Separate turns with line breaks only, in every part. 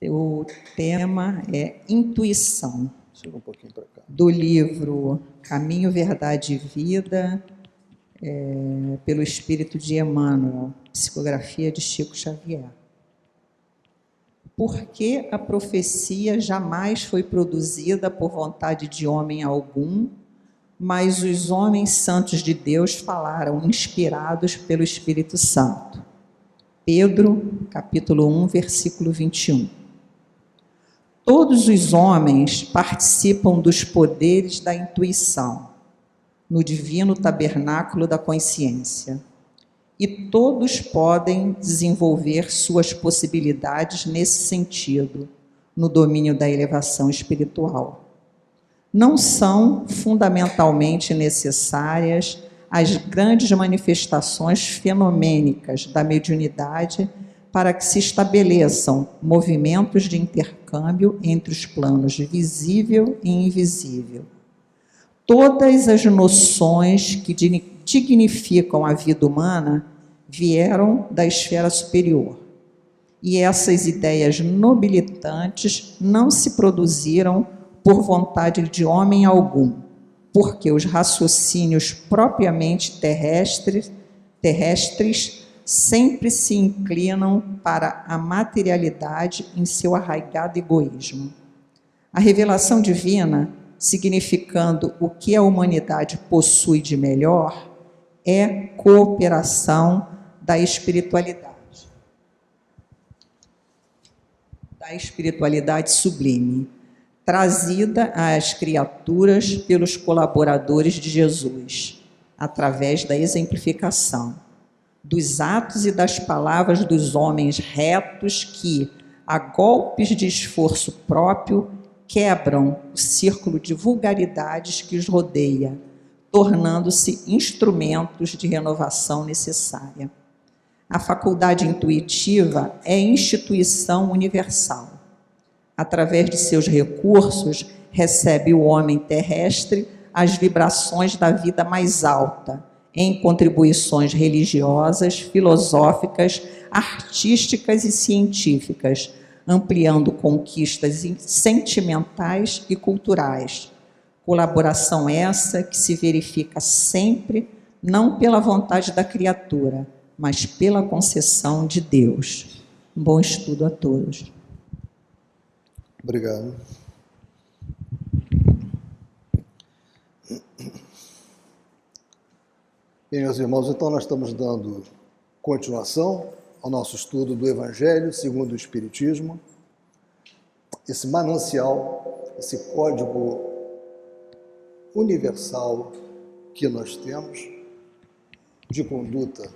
O tema é intuição.
Chega um pouquinho para cá.
Do livro Caminho, Verdade e Vida, pelo Espírito de Emmanuel, psicografia de Chico Xavier. Por que a profecia jamais foi produzida por vontade de homem algum, mas os homens santos de Deus falaram, inspirados pelo Espírito Santo? Pedro, capítulo 1, versículo 21. Todos os homens participam dos poderes da intuição, no divino tabernáculo da consciência, e todos podem desenvolver suas possibilidades nesse sentido, no domínio da elevação espiritual. Não são fundamentalmente necessárias as grandes manifestações fenomênicas da mediunidade para que se estabeleçam movimentos de intercâmbio entre os planos visível e invisível. Todas as noções que dignificam a vida humana vieram da esfera superior. E essas ideias nobilitantes não se produziram por vontade de homem algum, porque os raciocínios propriamente terrestres sempre se inclinam para a materialidade em seu arraigado egoísmo. A revelação divina, significando o que a humanidade possui de melhor, é cooperação da espiritualidade sublime, trazida às criaturas pelos colaboradores de Jesus, através da exemplificação dos atos e das palavras dos homens retos que, a golpes de esforço próprio, quebram o círculo de vulgaridades que os rodeia, tornando-se instrumentos de renovação necessária. A faculdade intuitiva é instituição universal. Através de seus recursos, recebe o homem terrestre as vibrações da vida mais alta, em contribuições religiosas, filosóficas, artísticas e científicas, ampliando conquistas sentimentais e culturais. Colaboração essa que se verifica sempre, não pela vontade da criatura, mas pela concessão de Deus. Um bom estudo a todos.
Obrigado. Bem, meus irmãos, então nós estamos dando continuação ao nosso estudo do Evangelho segundo o Espiritismo, esse manancial, esse código universal que nós temos de conduta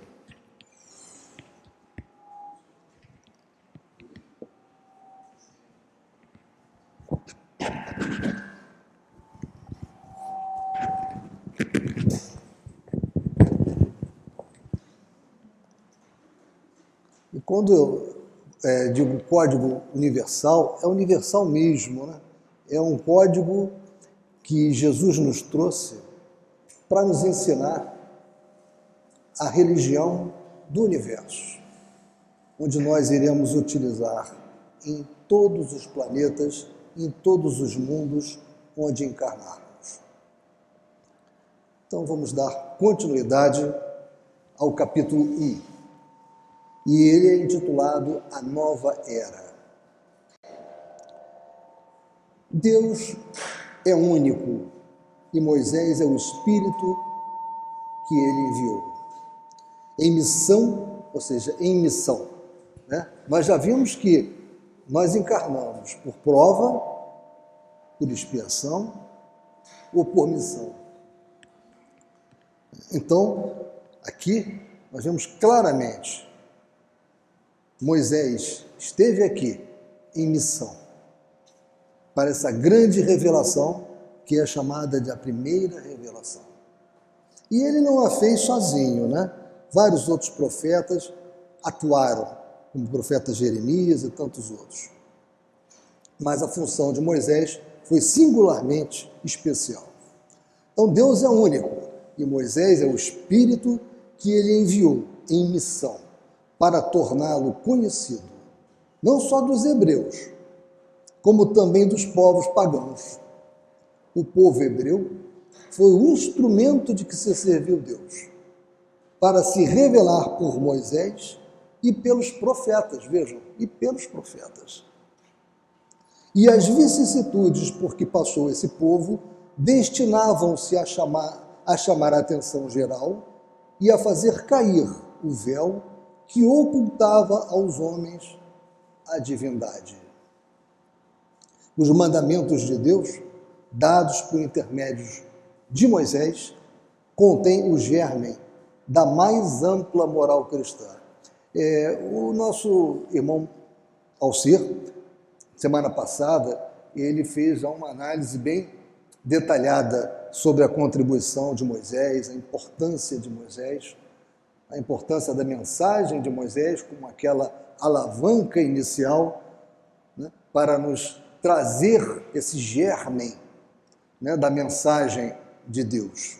e quando eu digo código universal, é universal mesmo, né? É um código que Jesus nos trouxe para nos ensinar a religião do universo, onde nós iremos utilizar em todos os planetas, em todos os mundos onde encarnarmos. Então vamos dar continuidade ao capítulo 1. E ele é intitulado A Nova Era. Deus é único e Moisés é o Espírito que ele enviou. Em missão, ou seja, em missão, né? Nós já vimos que nós encarnamos por prova, por expiação ou por missão. Então, aqui nós vemos claramente, Moisés esteve aqui em missão para essa grande revelação que é chamada de a primeira revelação. E ele não a fez sozinho, né? Vários outros profetas atuaram, como o profeta Jeremias e tantos outros. Mas a função de Moisés foi singularmente especial. Então Deus é único e Moisés é o Espírito que ele enviou em missão para torná-lo conhecido, não só dos hebreus, como também dos povos pagãos. O povo hebreu foi o instrumento de que se serviu Deus para se revelar por Moisés e pelos profetas, vejam, e pelos profetas. E as vicissitudes por que passou esse povo destinavam-se a chamar a atenção geral e a fazer cair o véu que ocultava aos homens a divindade. Os mandamentos de Deus, dados por intermédios de Moisés, contêm o germe da mais ampla moral cristã. O nosso irmão Alcir, semana passada, ele fez uma análise bem detalhada sobre a contribuição de Moisés, a importância de Moisés, a importância da mensagem de Moisés como aquela alavanca inicial, né, para nos trazer esse germe, né, da mensagem de Deus.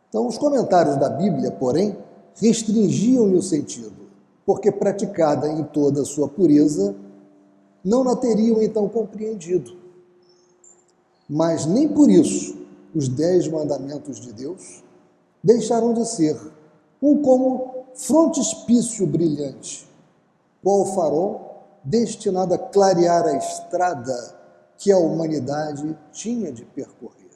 Então, os comentários da Bíblia, porém, restringiam-lhe o sentido, porque praticada em toda a sua pureza, não a teriam então compreendido. Mas nem por isso os 10 mandamentos de Deus deixaram de ser como frontispício brilhante, qual farol destinado a clarear a estrada que a humanidade tinha de percorrer.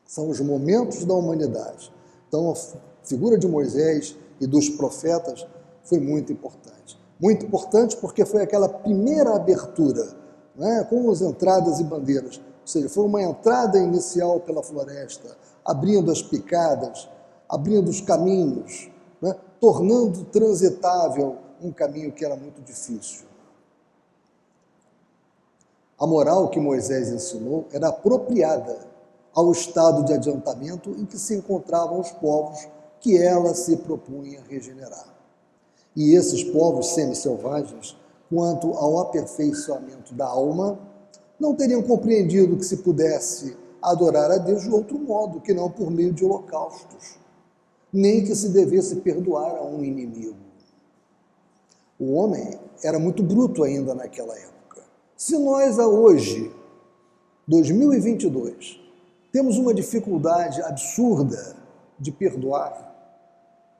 São os momentos da humanidade. Então, a figura de Moisés e dos profetas foi muito importante. Muito importante porque foi aquela primeira abertura, né, com as entradas e bandeiras. Ou seja, foi uma entrada inicial pela floresta, abrindo as picadas, abrindo os caminhos, né, tornando transitável um caminho que era muito difícil. A moral que Moisés ensinou era apropriada ao estado de adiantamento em que se encontravam os povos que ela se propunha regenerar. E esses povos semi-selvagens, quanto ao aperfeiçoamento da alma, não teriam compreendido que se pudesse adorar a Deus de outro modo, que não por meio de holocaustos, nem que se devesse perdoar a um inimigo. O homem era muito bruto ainda naquela época. Se nós, hoje, 2022, temos uma dificuldade absurda de perdoar,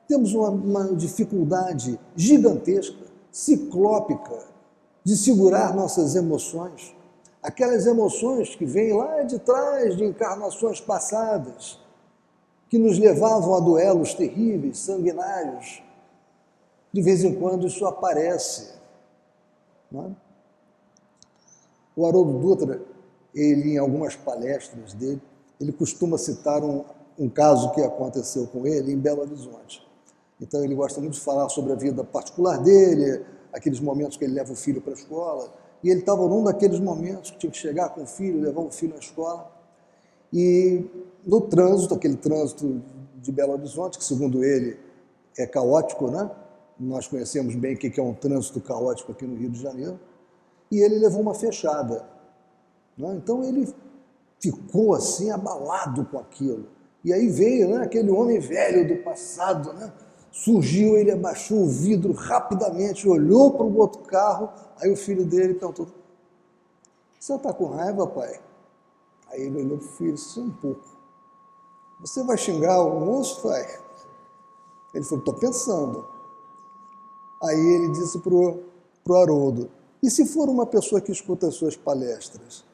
temos uma dificuldade gigantesca, ciclópica, de segurar nossas emoções, aquelas emoções que vêm lá de trás de encarnações passadas, que nos levavam a duelos terríveis, sanguinários. De vez em quando isso aparece. Não é? O Haroldo Dutra, ele, em algumas palestras dele, ele costuma citar um caso que aconteceu com ele em Belo Horizonte. Então, ele gosta muito de falar sobre a vida particular dele, aqueles momentos que ele leva o filho para a escola, e ele estava num daqueles momentos que tinha que chegar com o filho, levar o filho à escola, e no trânsito, aquele trânsito de Belo Horizonte, que segundo ele é caótico, né? Nós conhecemos bem o que é um trânsito caótico aqui no Rio de Janeiro, e ele levou uma fechada. Né? Então ele ficou assim abalado com aquilo. E aí veio, né, aquele homem velho do passado, né? Surgiu, ele abaixou o vidro rapidamente, olhou para o outro carro, aí o filho dele perguntou: "Você está com raiva, pai?" Aí ele olhou para o filho e disse: "Um pouco." "Você vai xingar o moço, pai?" Ele falou: "Estou pensando." Aí ele disse para o Haroldo: "E se for uma pessoa que escuta as suas palestras?"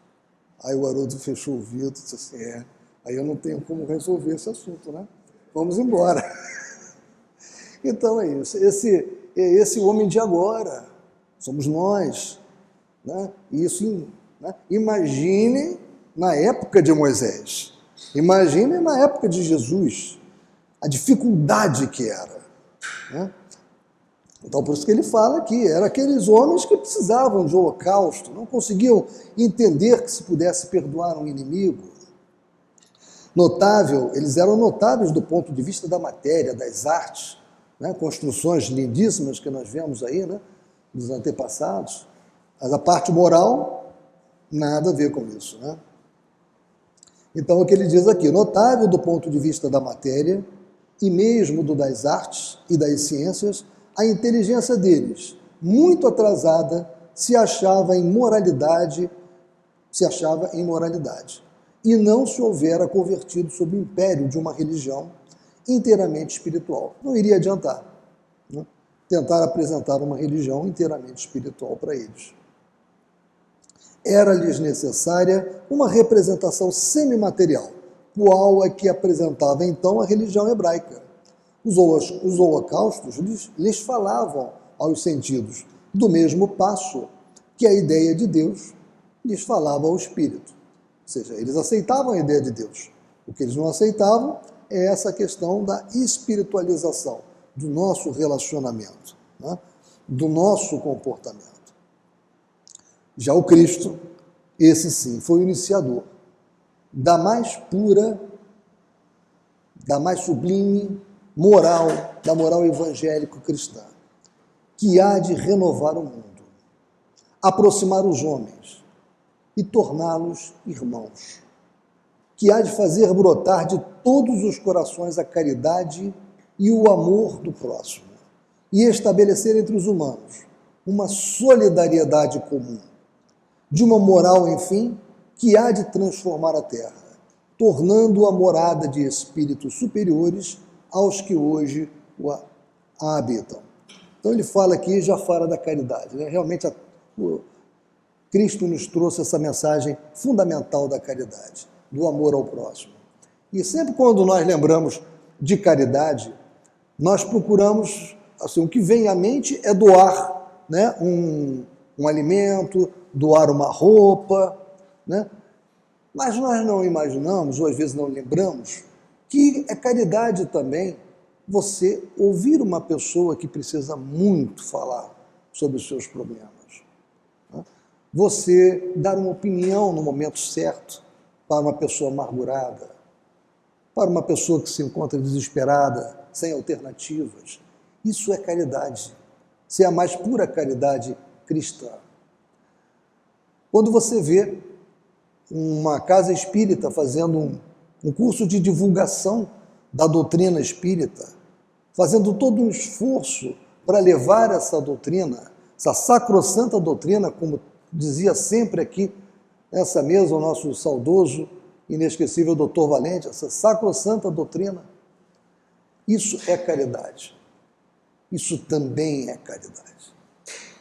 Aí o Haroldo fechou o vidro e disse assim: aí eu não tenho como resolver esse assunto, né? Vamos embora." Então é isso. Esse homem de agora somos nós, né? Isso, né? Imagine na época de Moisés, imagine na época de Jesus, a dificuldade que era, né? Então, por isso que ele fala aqui, eram aqueles homens que precisavam de holocausto, não conseguiam entender que se pudesse perdoar um inimigo. Notável, eles eram notáveis do ponto de vista da matéria, das artes, né? Construções lindíssimas que nós vemos aí, né? Dos antepassados, mas a parte moral, nada a ver com isso, né? Então, o que ele diz aqui, notável do ponto de vista da matéria e mesmo do das artes e das ciências, a inteligência deles, muito atrasada se achava em moralidade, e não se houvera convertido sob o império de uma religião inteiramente espiritual. Não iria adiantar, né? Tentar apresentar uma religião inteiramente espiritual para eles. Era-lhes necessária uma representação semimaterial, qual é que apresentava então a religião hebraica. Os holocaustos lhes falavam aos sentidos, do mesmo passo que a ideia de Deus lhes falava ao espírito. Ou seja, eles aceitavam a ideia de Deus. O que eles não aceitavam é essa questão da espiritualização do nosso relacionamento, né? Do nosso comportamento. Já o Cristo, esse sim, foi o iniciador da mais pura, da mais sublime moral, da moral evangélico-cristã, que há de renovar o mundo, aproximar os homens e torná-los irmãos, que há de fazer brotar de todos os corações a caridade e o amor do próximo, e estabelecer entre os humanos uma solidariedade comum, de uma moral, enfim, que há de transformar a terra, tornando-a morada de espíritos superiores aos que hoje a habitam. Então ele fala aqui, já fala da caridade, né? Realmente Cristo nos trouxe essa mensagem fundamental da caridade, do amor ao próximo. E sempre quando nós lembramos de caridade, nós procuramos, assim, o que vem à mente é doar, né, um alimento, doar uma roupa, né? Mas nós não imaginamos, ou às vezes não lembramos, que é caridade também você ouvir uma pessoa que precisa muito falar sobre os seus problemas, né? Você dar uma opinião no momento certo para uma pessoa amargurada, para uma pessoa que se encontra desesperada, sem alternativas. Isso é caridade. Isso é a mais pura caridade cristã. Quando você vê uma casa espírita fazendo um curso de divulgação da doutrina espírita, fazendo todo um esforço para levar essa doutrina, essa sacrossanta doutrina, como dizia sempre aqui nessa mesa o nosso saudoso, inesquecível Dr. Valente, essa sacrossanta doutrina, isso é caridade. Isso também é caridade.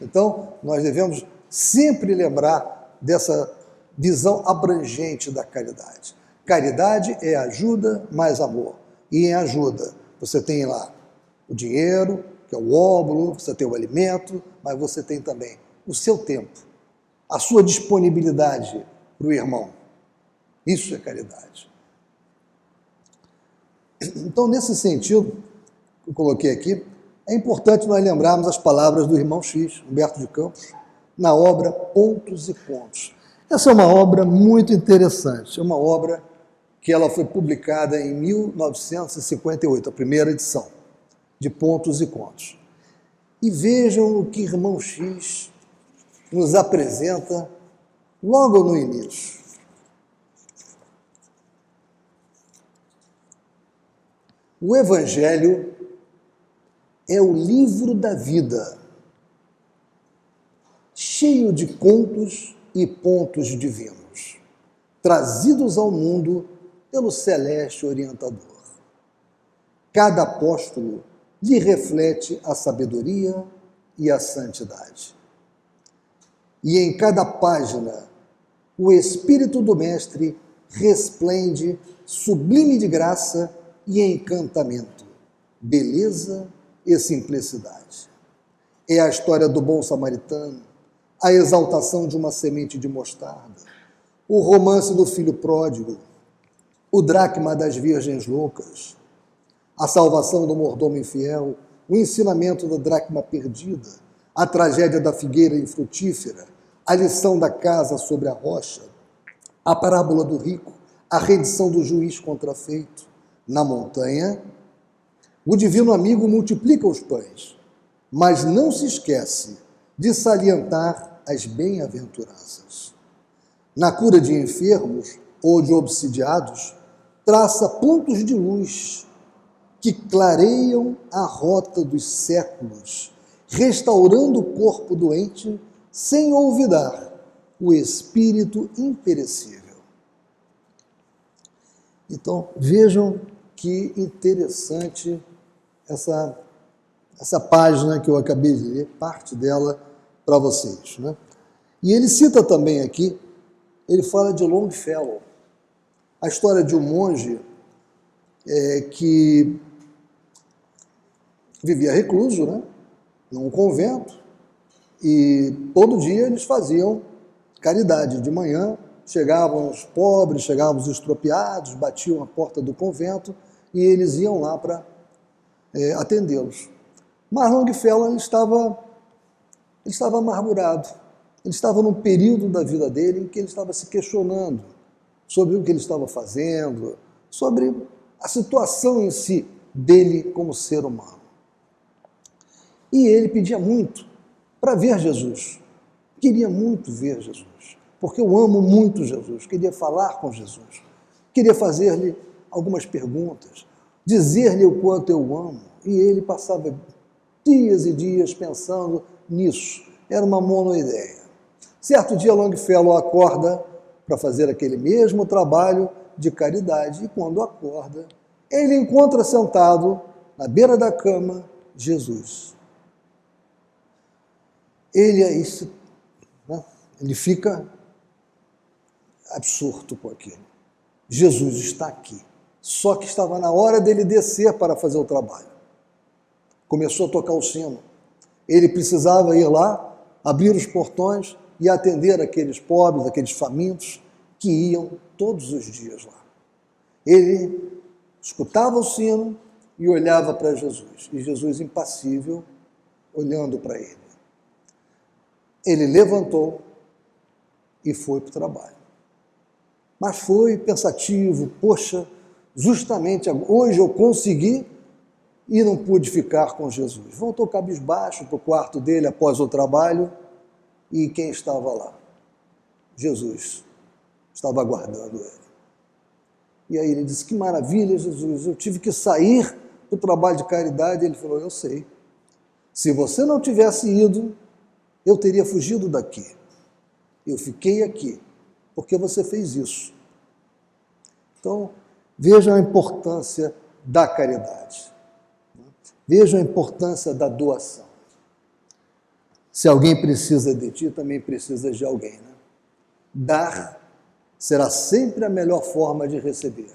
Então, nós devemos sempre lembrar dessa visão abrangente da caridade. Caridade é ajuda mais amor. E em ajuda, você tem lá o dinheiro, que é o óbolo, você tem o alimento, mas você tem também o seu tempo, a sua disponibilidade para o irmão. Isso é caridade. Então, nesse sentido, que eu coloquei aqui, é importante nós lembrarmos as palavras do irmão X, Humberto de Campos, na obra Pontos e Pontos. Essa é uma obra muito interessante, é uma obra que ela foi publicada em 1958, a primeira edição de Pontos e Contos. E vejam o que irmão X nos apresenta logo no início. O Evangelho é o livro da vida, cheio de contos e pontos divinos, trazidos ao mundo pelo celeste orientador. Cada apóstolo lhe reflete a sabedoria e a santidade. E em cada página, o Espírito do Mestre resplende sublime de graça e encantamento, beleza e simplicidade. É a história do bom samaritano, a exaltação de uma semente de mostarda, o romance do filho pródigo, o dracma das virgens loucas, a salvação do mordomo infiel, o ensinamento da dracma perdida, a tragédia da figueira infrutífera, a lição da casa sobre a rocha, a parábola do rico, a rendição do juiz contrafeito. Na montanha, o divino amigo multiplica os pães, mas não se esquece de salientar as bem-aventuranças. Na cura de enfermos ou de obsidiados, traça pontos de luz que clareiam a rota dos séculos, restaurando o corpo doente sem olvidar o espírito imperecível. Então, vejam que interessante essa página que eu acabei de ler, parte dela para vocês, né? E ele cita também aqui, ele fala de Longfellow, a história de um monge que vivia recluso, né, num convento, e todo dia eles faziam caridade. De manhã chegavam os pobres, chegavam os estropiados, batiam a porta do convento e eles iam lá para atendê-los. Mas Longfellow ele estava amargurado. Ele estava num período da vida dele em que ele estava se questionando sobre o que ele estava fazendo, sobre a situação em si dele como ser humano. E ele pedia muito para ver Jesus. Queria muito ver Jesus, porque eu amo muito Jesus. Queria falar com Jesus. Queria fazer-lhe algumas perguntas, dizer-lhe o quanto eu amo. E ele passava dias e dias pensando nisso. Era uma monoideia. Certo dia, Longfellow acorda para fazer aquele mesmo trabalho de caridade, e quando acorda, ele encontra sentado na beira da cama Jesus. Ele fica absorto com aquilo. Jesus está aqui. Só que estava na hora dele descer para fazer o trabalho. Começou a tocar o sino. Ele precisava ir lá, abrir os portões e atender aqueles pobres, aqueles famintos que iam todos os dias lá. Ele escutava o sino e olhava para Jesus. E Jesus, impassível, olhando para ele. Ele levantou e foi para o trabalho. Mas foi pensativo, poxa, justamente hoje eu consegui e não pude ficar com Jesus. Voltou cabisbaixo para o quarto dele após o trabalho e quem estava lá? Jesus estava aguardando ele. E aí ele disse, que maravilha, Jesus, eu tive que sair do trabalho de caridade. Ele falou, eu sei, se você não tivesse ido, eu teria fugido daqui. Eu fiquei aqui, porque você fez isso. Então, vejam a importância da caridade. Vejam a importância da doação. Se alguém precisa de ti, também precisa de alguém, né? Dar será sempre a melhor forma de receber,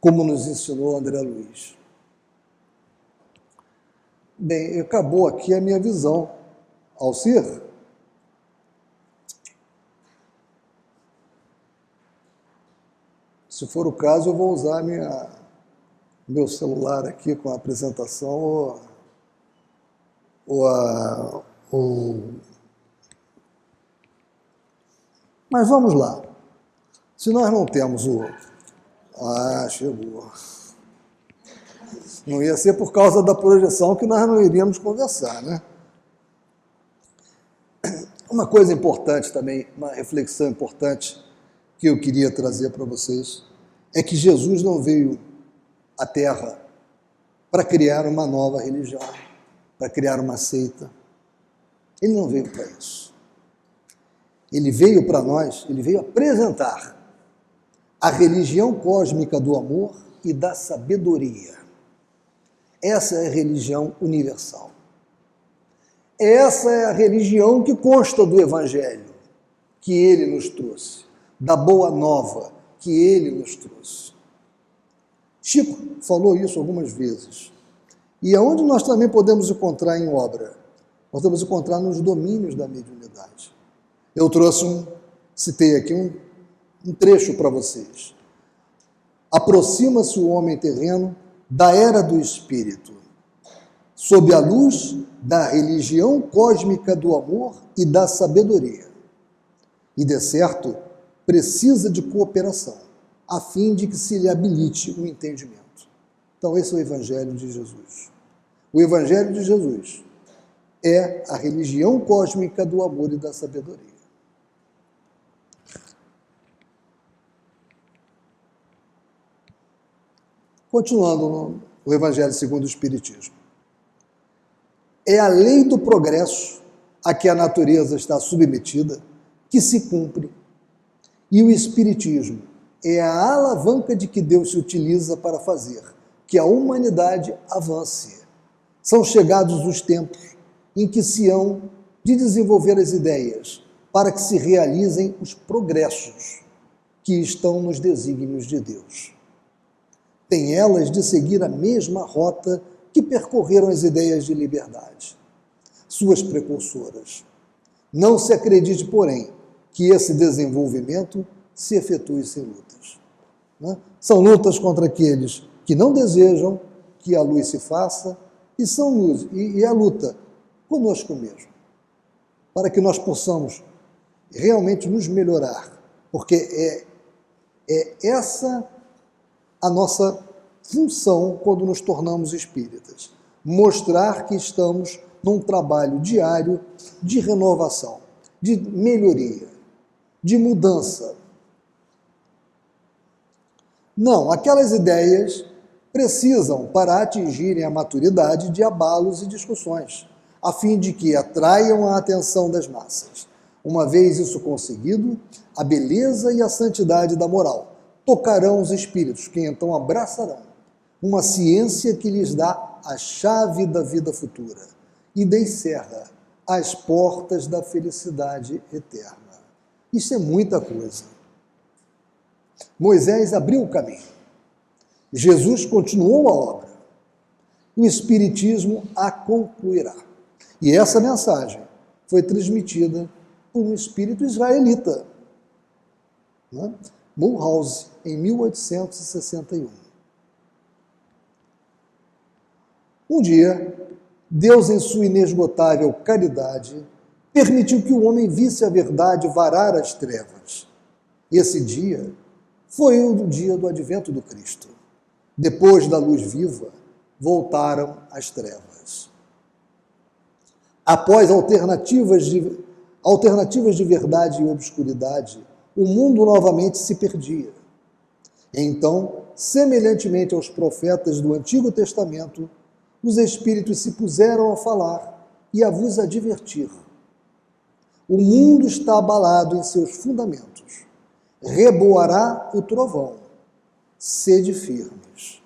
como nos ensinou André Luiz. Bem, acabou aqui a minha visão. Alcir? Se for o caso, eu vou usar meu celular aqui com a apresentação Mas vamos lá. Se nós não temos o... chegou. Não ia ser por causa da projeção que nós não iríamos conversar, né? Uma coisa importante também, uma reflexão importante que eu queria trazer para vocês, é que Jesus não veio à Terra para criar uma nova religião, para criar uma seita. Ele não veio para isso. Ele veio para nós, ele veio apresentar a religião cósmica do amor e da sabedoria. Essa é a religião universal. Essa é a religião que consta do Evangelho que ele nos trouxe, da Boa Nova que ele nos trouxe. Chico falou isso algumas vezes. E aonde nós também podemos encontrar em obra? Nós podemos encontrar nos domínios da mediunidade. Eu citei aqui um trecho para vocês. Aproxima-se o homem terreno da era do espírito, sob a luz da religião cósmica do amor e da sabedoria. E, de certo, precisa de cooperação, a fim de que se lhe habilite o entendimento. Então, esse é o Evangelho de Jesus. O Evangelho de Jesus é a religião cósmica do amor e da sabedoria. Continuando no Evangelho segundo o Espiritismo. É a lei do progresso a que a natureza está submetida, que se cumpre. E o Espiritismo é a alavanca de que Deus se utiliza para fazer que a humanidade avance. São chegados os tempos em que se hão de desenvolver as ideias para que se realizem os progressos que estão nos desígnios de Deus. Tem elas de seguir a mesma rota que percorreram as ideias de liberdade, suas precursoras. Não se acredite, porém, que esse desenvolvimento se efetue sem lutas. Né? São lutas contra aqueles que não desejam que a luz se faça e a luta conosco mesmo, para que nós possamos realmente nos melhorar, porque é essa a nossa função quando nos tornamos espíritas, mostrar que estamos num trabalho diário de renovação, de melhoria, de mudança. Não, aquelas ideias precisam, para atingirem a maturidade, de abalos e discussões, a fim de que atraiam a atenção das massas. Uma vez isso conseguido, a beleza e a santidade da moral tocarão os espíritos, que então abraçarão uma ciência que lhes dá a chave da vida futura e descerra as portas da felicidade eterna. Isso é muita coisa. Moisés abriu o caminho. Jesus continuou a obra. O Espiritismo a concluirá. E essa mensagem foi transmitida por um espírito israelita, né? Mulhouse, em 1861. Um dia, Deus, em sua inesgotável caridade, permitiu que o homem visse a verdade varar as trevas. Esse dia foi o dia do advento do Cristo. Depois da luz viva, voltaram as trevas. Após alternativas de verdade e obscuridade, o mundo novamente se perdia. Então, semelhantemente aos profetas do Antigo Testamento, os espíritos se puseram a falar e a vos advertir. O mundo está abalado em seus fundamentos. Reboará o trovão. Sede firmes.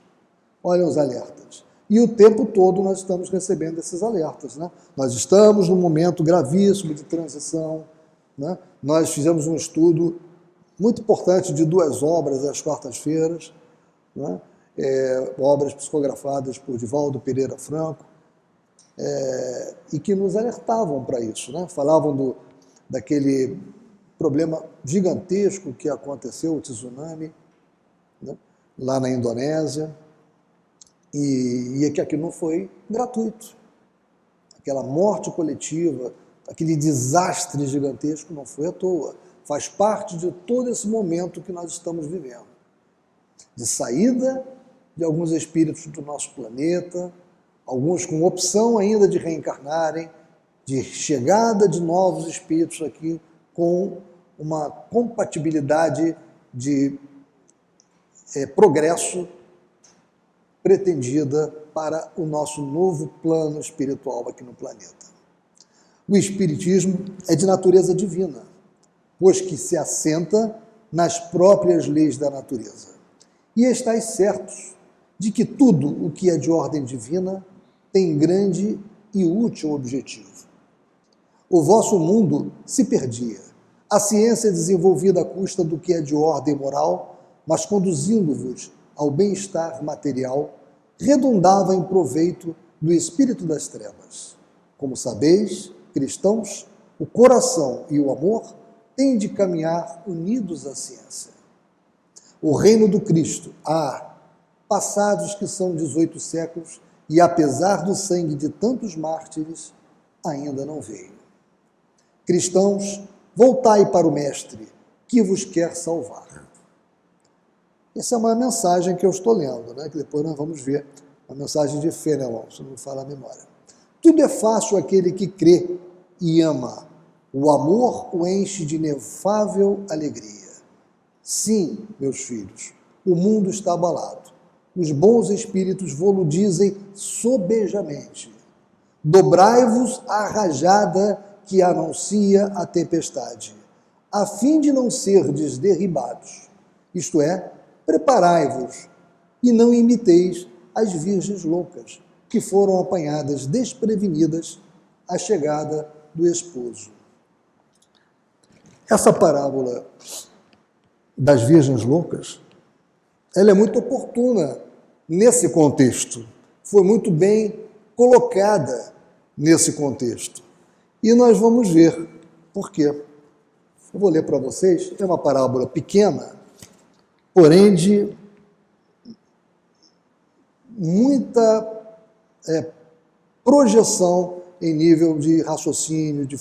Olha os alertas. E o tempo todo nós estamos recebendo esses alertas, né? Nós estamos num momento gravíssimo de transição, né? Nós fizemos um estudo muito importante de 2 obras às quartas-feiras, né? Obras psicografadas por Divaldo Pereira Franco, e que nos alertavam para isso, né? Falavam daquele problema gigantesco que aconteceu, o tsunami, né? Lá na Indonésia, e que aquilo não foi gratuito. Aquela morte coletiva, aquele desastre gigantesco não foi à toa. Faz parte de todo esse momento que nós estamos vivendo. De saída de alguns espíritos do nosso planeta, alguns com opção ainda de reencarnarem, de chegada de novos espíritos aqui com uma compatibilidade de progresso pretendida para o nosso novo plano espiritual aqui no planeta. O Espiritismo é de natureza divina, pois que se assenta nas próprias leis da natureza. E estáis certos de que tudo o que é de ordem divina tem grande e útil objetivo. O vosso mundo se perdia. A ciência desenvolvida à custa do que é de ordem moral, mas conduzindo-vos ao bem-estar material, redundava em proveito do espírito das trevas. Como sabeis, cristãos, o coração e o amor têm de caminhar unidos à ciência. O reino do Cristo há passados que são 18 séculos e, apesar do sangue de tantos mártires, ainda não veio. Cristãos, voltai para o Mestre, que vos quer salvar. Essa é uma mensagem que eu estou lendo, né? Que depois nós vamos ver, a mensagem de Fenelon, se não me fala a memória. Tudo é fácil àquele que crê e ama. O amor o enche de inefável alegria. Sim, meus filhos, o mundo está abalado. Os bons espíritos vo-lo dizem sobejamente. Dobrai-vos à rajada que anuncia a tempestade, a fim de não serdes derribados. Isto é, preparai-vos e não imiteis as virgens loucas, que foram apanhadas desprevenidas à chegada do esposo. Essa parábola das virgens loucas, ela é muito oportuna nesse contexto. Foi muito bem colocada nesse contexto. E nós vamos ver por quê. Eu vou ler para vocês, é uma parábola pequena, porém de muita projeção em nível de raciocínio, de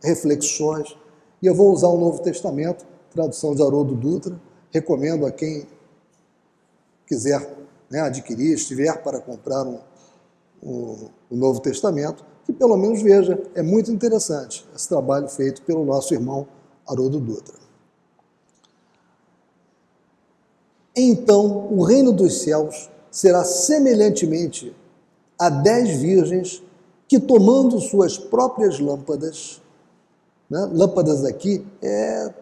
reflexões. E eu vou usar o Novo Testamento, tradução de Haroldo Dutra. Recomendo a quem quiser adquirir, estiver para comprar o Novo Testamento, que pelo menos veja, é muito interessante esse trabalho feito pelo nosso irmão Haroldo Dutra. Então, o reino dos céus será semelhantemente a 10 virgens que, tomando suas próprias lâmpadas, lâmpadas aqui é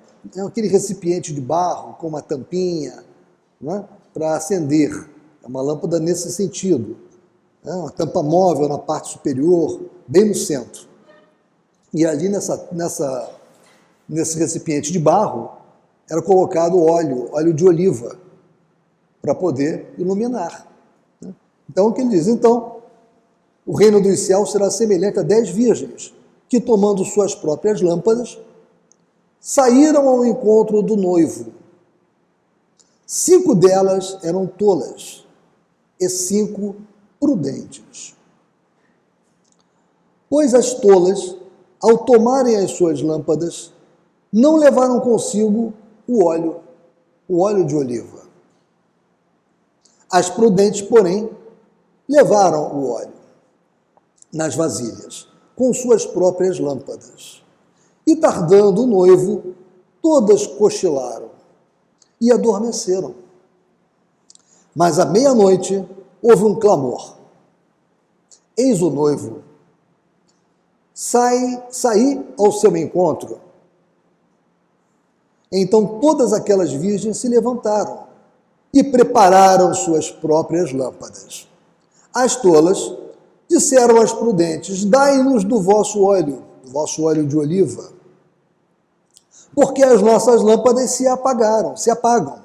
aquele recipiente de barro com uma tampinha para acender, é uma lâmpada nesse sentido, uma tampa móvel na parte superior, bem no centro. E ali nesse recipiente de barro era colocado óleo de oliva, para poder iluminar. Então, o que ele diz? Então, o reino dos céus será semelhante a 10 virgens, que, tomando suas próprias lâmpadas, saíram ao encontro do noivo. 5 delas eram tolas e 5 prudentes. Pois as tolas, ao tomarem as suas lâmpadas, não levaram consigo o óleo de oliva. As prudentes, porém, levaram o óleo nas vasilhas, com suas próprias lâmpadas. E, tardando o noivo, todas cochilaram e adormeceram. Mas à meia-noite houve um clamor. Eis o noivo. Saí ao seu encontro. Então todas aquelas virgens se levantaram e prepararam suas próprias lâmpadas. As tolas disseram às prudentes: dai-nos do vosso óleo de oliva, porque as nossas lâmpadas se apagam.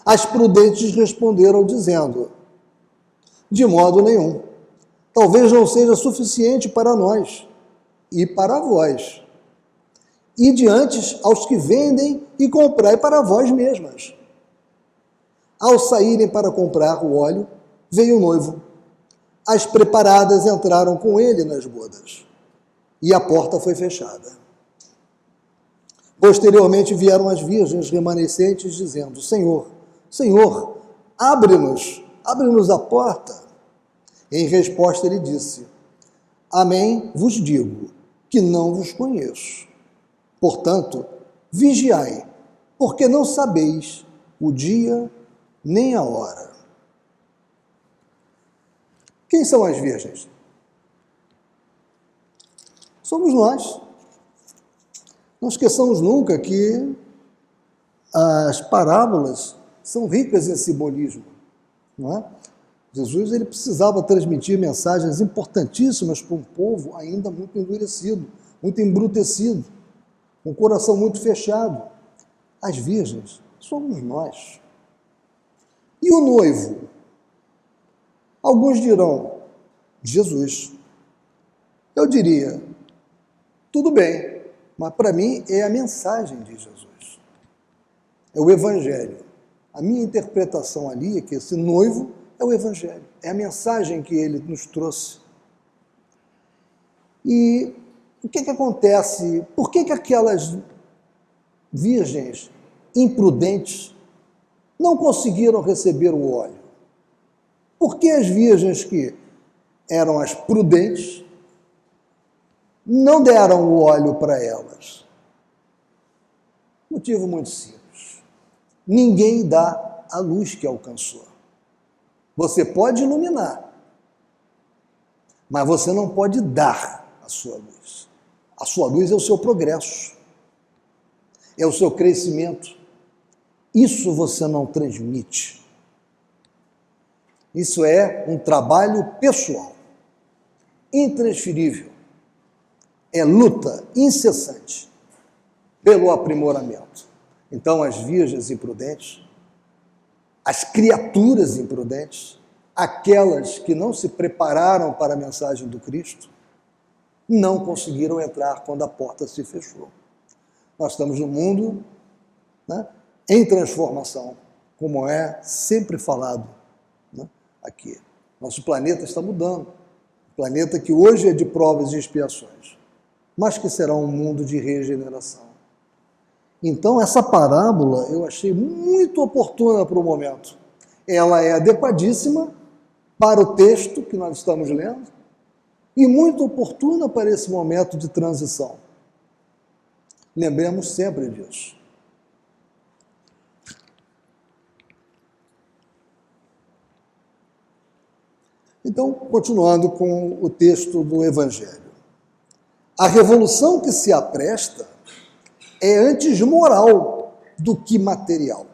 As prudentes responderam dizendo: de modo nenhum, talvez não seja suficiente para nós e para vós. Ide antes aos que vendem e comprai para vós mesmas. Ao saírem para comprar o óleo, veio o noivo. As preparadas entraram com ele nas bodas, e a porta foi fechada. Posteriormente vieram as virgens remanescentes, dizendo: Senhor, Senhor, abre-nos a porta. Em resposta ele disse: Amém, vos digo, que não vos conheço. Portanto, vigiai, porque não sabeis o dia nem a hora. Quem são as virgens? Somos nós. Não esqueçamos nunca que as parábolas são ricas em simbolismo, não é? Jesus ele precisava transmitir mensagens importantíssimas para um povo ainda muito endurecido, muito embrutecido, com o coração muito fechado. As virgens somos nós. E o noivo? Alguns dirão, Jesus. Eu diria, tudo bem, mas para mim é a mensagem de Jesus. É o Evangelho. A minha interpretação ali é que esse noivo é o Evangelho. É a mensagem que ele nos trouxe. E o que acontece? Por que aquelas virgens imprudentes não conseguiram receber o óleo? Por que as virgens que eram as prudentes não deram o óleo para elas? Motivo muito simples. Ninguém dá a luz que alcançou. Você pode iluminar, mas você não pode dar a sua luz. A sua luz é o seu progresso, é o seu crescimento. Isso você não transmite. Isso é um trabalho pessoal, intransferível. É luta incessante pelo aprimoramento. Então, as virgens imprudentes, as criaturas imprudentes, aquelas que não se prepararam para a mensagem do Cristo, não conseguiram entrar quando a porta se fechou. Nós estamos num mundo, né, em transformação, como é sempre falado, né, aqui. Nosso planeta está mudando. Um planeta que hoje é de provas e expiações, mas que será um mundo de regeneração. Então, essa parábola eu achei muito oportuna para o momento. Ela é adequadíssima para o texto que nós estamos lendo e muito oportuna para esse momento de transição. Lembremos sempre disso. Então, continuando com o texto do Evangelho. A revolução que se apresta é antes moral do que material.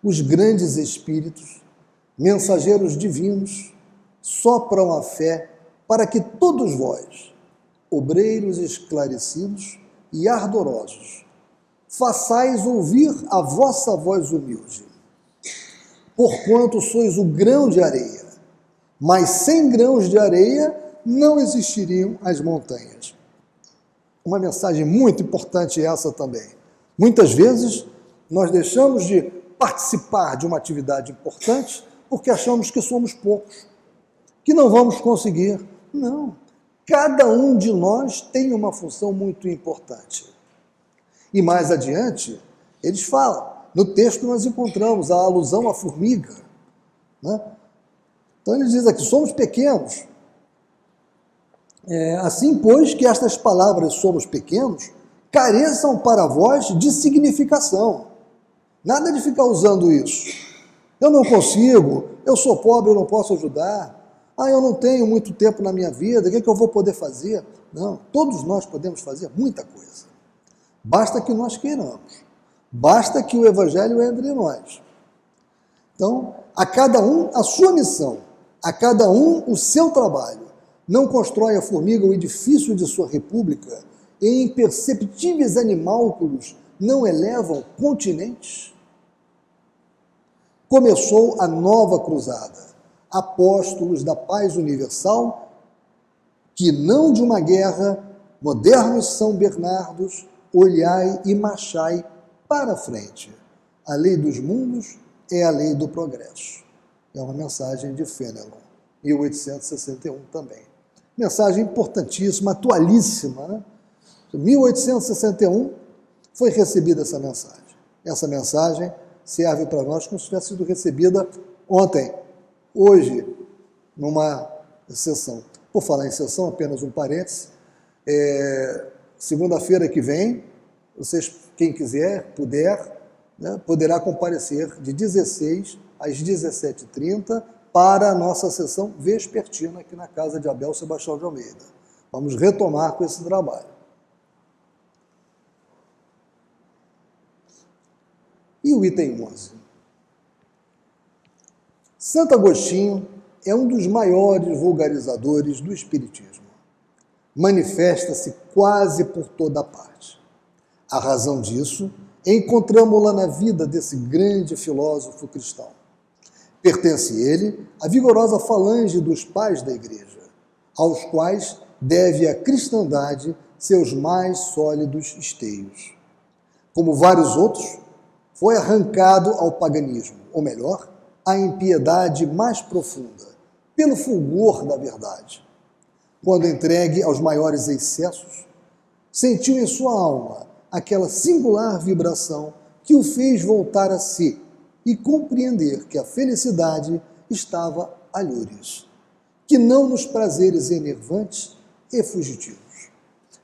Os grandes espíritos, mensageiros divinos, sopram a fé para que todos vós, obreiros esclarecidos e ardorosos, façais ouvir a vossa voz humilde. Porquanto sois o grão de areia, mas sem grãos de areia não existiriam as montanhas. Uma mensagem muito importante essa também. Muitas vezes nós deixamos de participar de uma atividade importante porque achamos que somos poucos, que não vamos conseguir. Não. Cada um de nós tem uma função muito importante. E mais adiante, eles falam, no texto nós encontramos a alusão à formiga, né? Então ele diz aqui, somos pequenos. Assim, pois, que estas palavras somos pequenos, careçam para vós de significação. Nada de ficar usando isso. Eu não consigo, eu sou pobre, eu não posso ajudar. Eu não tenho muito tempo na minha vida, o que é que eu vou poder fazer? Não, todos nós podemos fazer muita coisa. Basta que nós queiramos. Basta que o Evangelho entre em nós. Então, a cada um a sua missão, a cada um o seu trabalho. Não constrói a formiga o edifício de sua república e imperceptíveis animálculos não elevam continentes? Começou a nova cruzada, apóstolos da paz universal, que não de uma guerra, modernos São Bernardos, olhai e marchai para frente. A lei dos mundos é a lei do progresso. É uma mensagem de Fenelon, 1861 também. Mensagem importantíssima, atualíssima, né? Em 1861 foi recebida essa mensagem. Essa mensagem serve para nós como se tivesse sido recebida ontem, hoje, numa sessão. Por falar em sessão, apenas um parêntese, segunda-feira que vem, vocês, quem quiser, puder, né, poderá comparecer de 16 às 17h30 para a nossa sessão vespertina aqui na casa de Abel Sebastião de Almeida. Vamos retomar com esse trabalho. E o item 11. Santo Agostinho é um dos maiores vulgarizadores do Espiritismo. Manifesta-se quase por toda parte. A razão disso encontramos-la na vida desse grande filósofo cristão. Pertence ele à vigorosa falange dos pais da Igreja, aos quais deve a cristandade seus mais sólidos esteios. Como vários outros, foi arrancado ao paganismo, ou melhor, à impiedade mais profunda, pelo fulgor da verdade. Quando entregue aos maiores excessos, sentiu em sua alma aquela singular vibração que o fez voltar a si e compreender que a felicidade estava alhures, que não nos prazeres enervantes e fugitivos,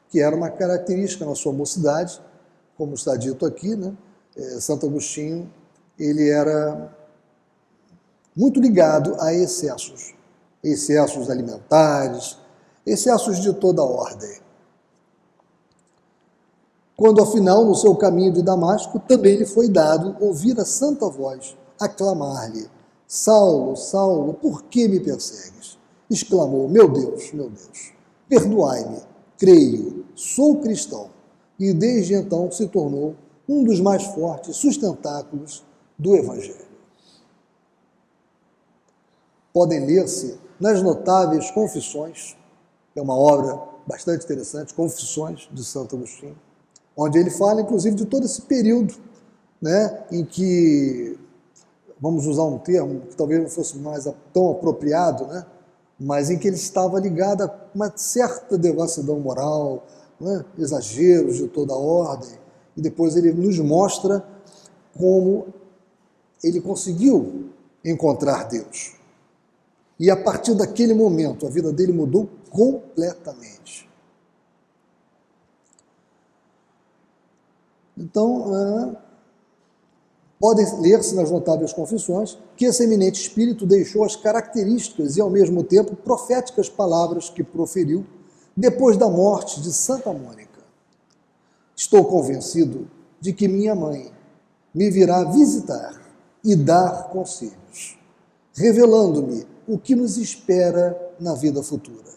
que era uma característica na sua mocidade, como está dito aqui, né? Santo Agostinho, ele era muito ligado a excessos alimentares, excessos de toda ordem. quando afinal, no seu caminho de Damasco, também lhe foi dado ouvir a santa voz, aclamar-lhe: Saulo, Saulo, por que me persegues? Exclamou: meu Deus, perdoai-me, creio, sou cristão. E desde então se tornou um dos mais fortes sustentáculos do Evangelho. Podem ler-se nas notáveis Confissões, é uma obra bastante interessante, Confissões de Santo Agostinho, onde ele fala, inclusive, de todo esse período, né, em que, vamos usar um termo que talvez não fosse mais tão apropriado, né, mas em que ele estava ligado a uma certa devassidão moral, né, exageros de toda ordem, e depois ele nos mostra como ele conseguiu encontrar Deus. E a partir daquele momento, a vida dele mudou completamente. Então, podem ler-se nas notáveis Confissões que esse eminente espírito deixou as características e, ao mesmo tempo, proféticas palavras que proferiu depois da morte de Santa Mônica. Estou convencido de que minha mãe me virá visitar e dar conselhos, revelando-me o que nos espera na vida futura.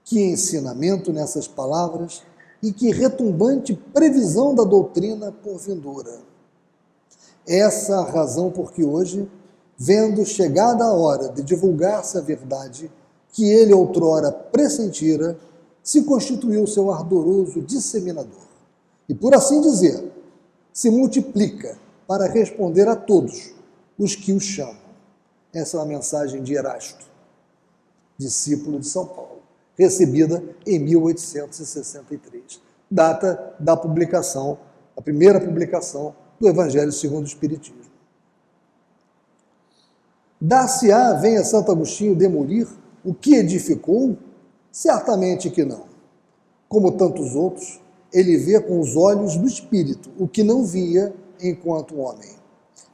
Que ensinamento nessas palavras e que retumbante previsão da doutrina por vindoura. Essa a razão por que hoje, vendo chegada a hora de divulgar-se a verdade que ele outrora pressentira, se constituiu seu ardoroso disseminador. E, por assim dizer, se multiplica para responder a todos os que o chamam. Essa é uma mensagem de Erasto, discípulo de São Paulo, recebida em 1863, data da publicação, a primeira publicação do Evangelho segundo o Espiritismo. Dar-se-á, venha Santo Agostinho demolir o que edificou? Certamente que não. Como tantos outros, ele vê com os olhos do Espírito o que não via enquanto homem.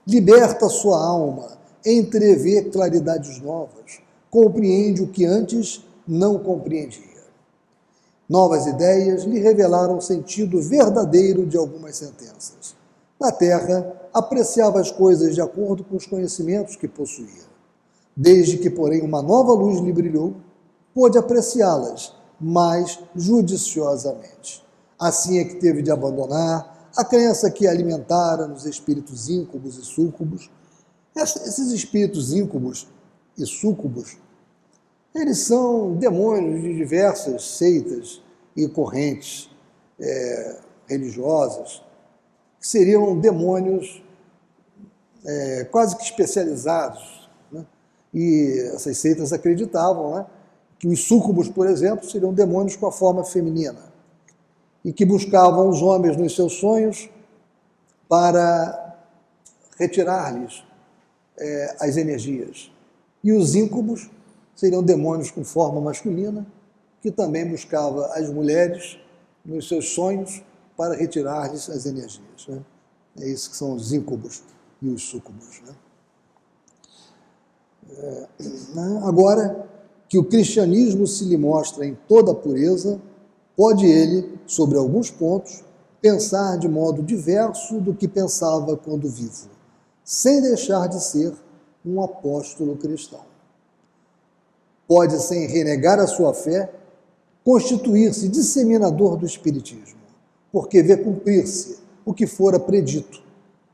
Liberta sua alma, entrevê claridades novas, compreende o que antes não compreendia. Novas ideias lhe revelaram o sentido verdadeiro de algumas sentenças. Na terra, apreciava as coisas de acordo com os conhecimentos que possuía. Desde que, porém, uma nova luz lhe brilhou, pôde apreciá-las mais judiciosamente. Assim é que teve de abandonar a crença que alimentara nos espíritos íncubos e súcubos. Esses espíritos íncubos e súcubos, eles são demônios de diversas seitas e correntes religiosas, que seriam demônios quase que especializados, né? E essas seitas acreditavam, né, que os súcubos, por exemplo, seriam demônios com a forma feminina e que buscavam os homens nos seus sonhos para retirar-lhes as energias. E os íncubos seriam demônios com forma masculina, que também buscava as mulheres nos seus sonhos para retirar-lhes as energias, né? É isso que são os íncubos e os súcubos, né? Agora que o cristianismo se lhe mostra em toda a pureza, pode ele, sobre alguns pontos, pensar de modo diverso do que pensava quando vivo, sem deixar de ser um apóstolo cristão. Pode, sem renegar a sua fé, constituir-se disseminador do Espiritismo, porque vê cumprir-se o que fora predito,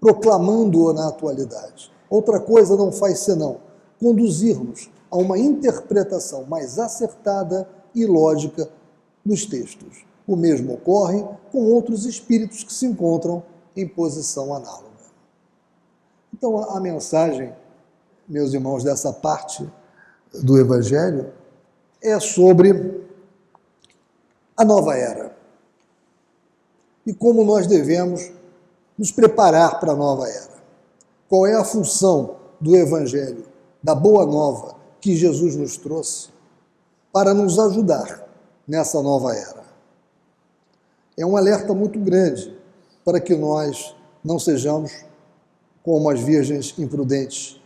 proclamando-o na atualidade. Outra coisa não faz senão conduzir-nos a uma interpretação mais acertada e lógica dos textos. O mesmo ocorre com outros espíritos que se encontram em posição análoga. Então, a mensagem, meus irmãos, dessa parte do Evangelho é sobre a nova era e como nós devemos nos preparar para a nova era. Qual é a função do Evangelho, da Boa Nova que Jesus nos trouxe para nos ajudar nessa nova era? É um alerta muito grande para que nós não sejamos como as virgens imprudentes,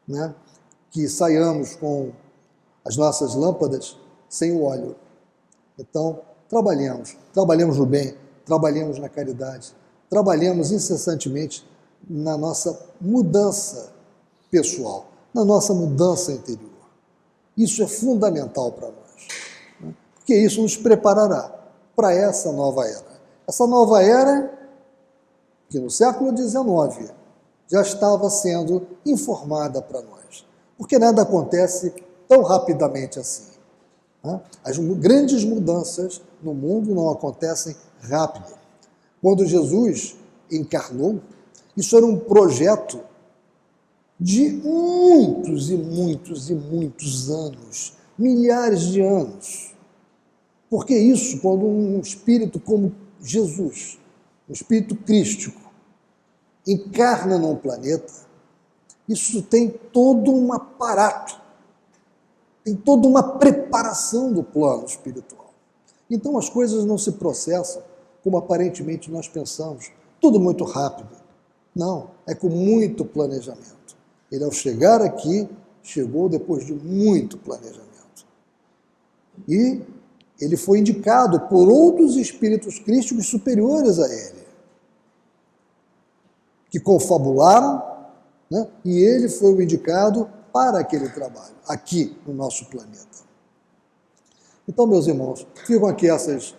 né? Que saiamos com as nossas lâmpadas sem o óleo. Então, trabalhemos no bem, trabalhemos na caridade, trabalhemos incessantemente na nossa mudança pessoal, na nossa mudança interior. Isso é fundamental para nós, né? Porque isso nos preparará para essa nova era. Essa nova era que no século XIX já estava sendo informada para nós, porque nada acontece tão rapidamente assim, né? As grandes mudanças no mundo não acontecem rápido. Quando Jesus encarnou, isso era um projeto de muitos e muitos e muitos anos, milhares de anos. Porque isso, quando um espírito como Jesus, um espírito crístico, encarna num planeta, isso tem todo um aparato, tem toda uma preparação do plano espiritual. Então as coisas não se processam como aparentemente nós pensamos, tudo muito rápido. Não, é com muito planejamento. Ele, ao chegar aqui, chegou depois de muito planejamento. E ele foi indicado por outros espíritos crísticos superiores a ele, que confabularam, né? E ele foi o indicado para aquele trabalho, aqui no nosso planeta. Então, meus irmãos, ficam aqui essas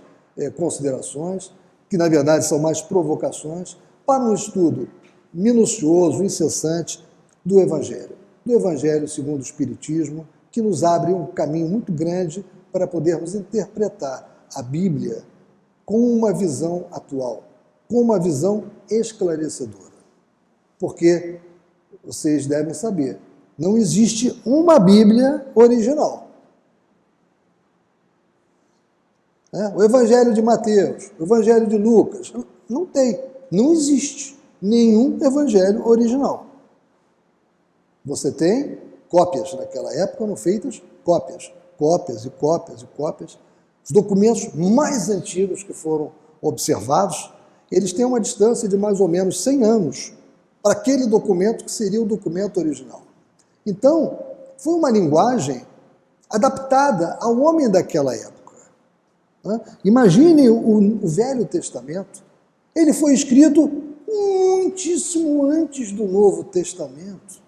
considerações, que na verdade são mais provocações, para um estudo minucioso, incessante, do Evangelho segundo o Espiritismo, que nos abre um caminho muito grande para podermos interpretar a Bíblia com uma visão atual, com uma visão esclarecedora. Porque vocês devem saber, não existe uma Bíblia original. O Evangelho de Mateus, o Evangelho de Lucas, não existe nenhum Evangelho original. Você tem cópias, naquela época foram feitas cópias e cópias e cópias. Os documentos mais antigos que foram observados, eles têm uma distância de mais ou menos 100 anos para aquele documento que seria o documento original. Então, foi uma linguagem adaptada ao homem daquela época, né? Imagine o Velho Testamento, ele foi escrito muitíssimo antes do Novo Testamento.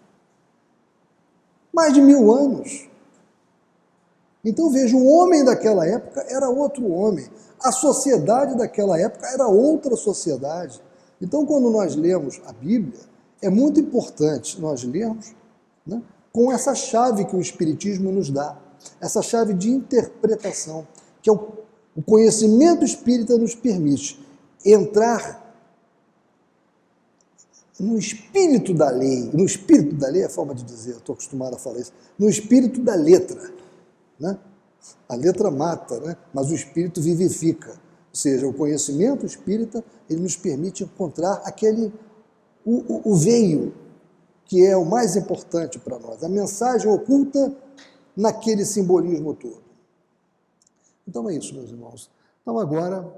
Mais de 1000 anos. Então veja, o homem daquela época era outro homem, a sociedade daquela época era outra sociedade. Então quando nós lemos a Bíblia, é muito importante nós lermos, né, com essa chave que o Espiritismo nos dá, essa chave de interpretação, que é o conhecimento espírita nos permite entrar no espírito da lei. No espírito da lei é a forma de dizer, eu estou acostumado a falar isso, no espírito da letra, né? A letra mata, né? Mas o espírito vivifica. Ou seja, o conhecimento espírita, ele nos permite encontrar o veio, que é o mais importante para nós, a mensagem oculta naquele simbolismo todo. Então é isso, meus irmãos. Então agora